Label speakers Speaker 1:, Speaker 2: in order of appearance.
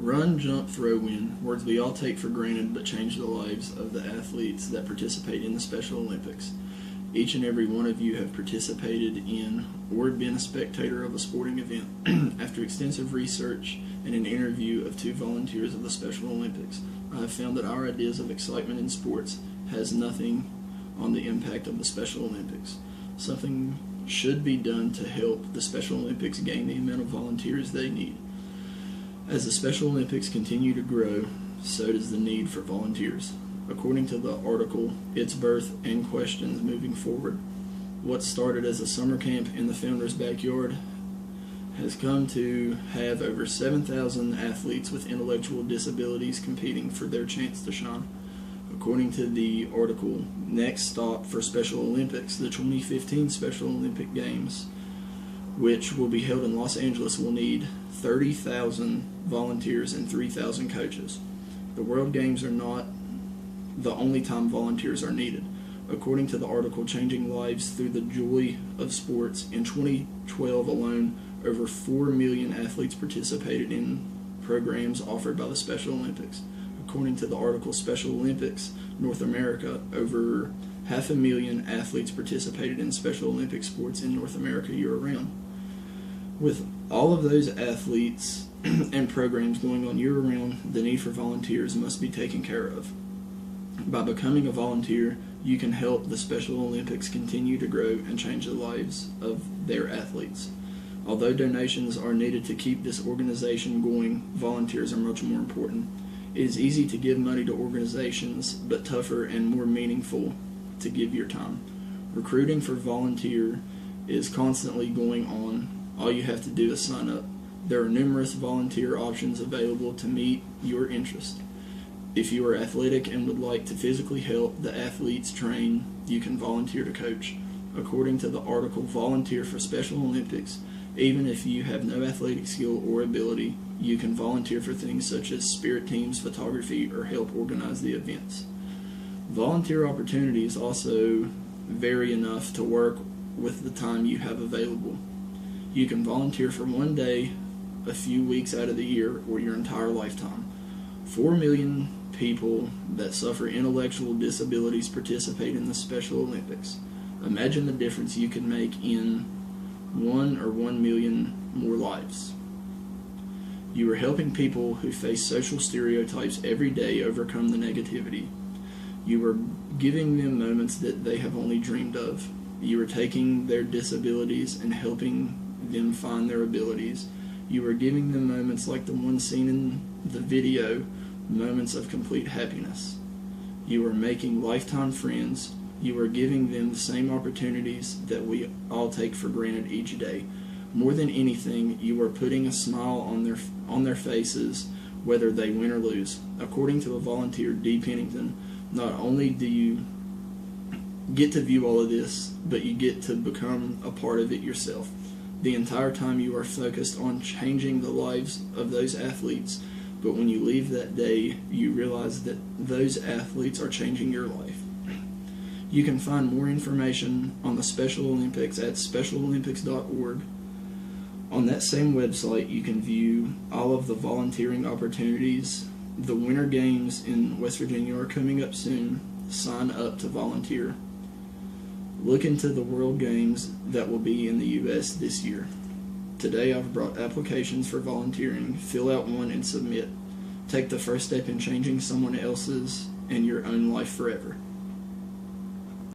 Speaker 1: Run, jump, throw, win. Words we all take for granted but change the lives of the athletes that participate in the Special Olympics. Each and every one of you have participated in or been a spectator of a sporting event. After extensive research and an interview of 2 volunteers of the Special Olympics, I have found that our ideas of excitement in sports has nothing on the impact of the Special Olympics. Something should be done to help the Special Olympics gain the amount of volunteers they need. As the Special Olympics continue to grow, so does the need for volunteers. According to the article, Its Birth and Questions Moving Forward, what started as a summer camp in the founder's backyard has come to have over 7,000 athletes with intellectual disabilities competing for their chance to shine. According to the article, next stop for Special Olympics, the 2015 Special Olympic Games, which will be held in Los Angeles, will need 30,000 volunteers and 3,000 coaches. The World Games are not the only time volunteers are needed. According to the article, Changing Lives Through the Joy of Sports, in 2012 alone, over 4 million athletes participated in programs offered by the Special Olympics. According to the article, Special Olympics North America, over 500,000 athletes participated in Special Olympic sports in North America year-round. With all of those athletes and programs going on year-round, the need for volunteers must be taken care of. By becoming a volunteer, you can help the Special Olympics continue to grow and change the lives of their athletes. Although donations are needed to keep this organization going, volunteers are much more important. It is easy to give money to organizations, but tougher and more meaningful to give your time. Recruiting for volunteer is constantly going on. All you have to do is sign up. There are numerous volunteer options available to meet your interest. If you are athletic and would like to physically help the athletes train, you can volunteer to coach. According to the article, Volunteer for Special Olympics, even if you have no athletic skill or ability, you can volunteer for things such as spirit teams, photography, or help organize the events. Volunteer opportunities also vary enough to work with the time you have available. You can volunteer for one day, a few weeks out of the year, or your entire lifetime. 4 million people that suffer intellectual disabilities participate in the Special Olympics. Imagine the difference you can make in 1 million more lives. You are helping people who face social stereotypes every day overcome the negativity. You are giving them moments that they have only dreamed of. You are taking their disabilities and helping them find their abilities. You are giving them moments like the one seen in the video, moments of complete happiness. You are making lifetime friends. You are giving them the same opportunities that we all take for granted each day. More than anything, you are putting a smile on their faces, whether they win or lose. According to a volunteer, Dee Pennington, not only do you get to view all of this, but you get to become a part of it yourself. The entire time you are focused on changing the lives of those athletes, but when you leave that day, you realize that those athletes are changing your life. You can find more information on the Special Olympics at specialolympics.org. On that same website, you can view all of the volunteering opportunities. The Winter Games in West Virginia are coming up soon. Sign up to volunteer. Look into the World Games that will be in the U.S. this year. Today I've brought applications for volunteering. Fill out one and submit. Take the first step in changing someone else's and your own life forever.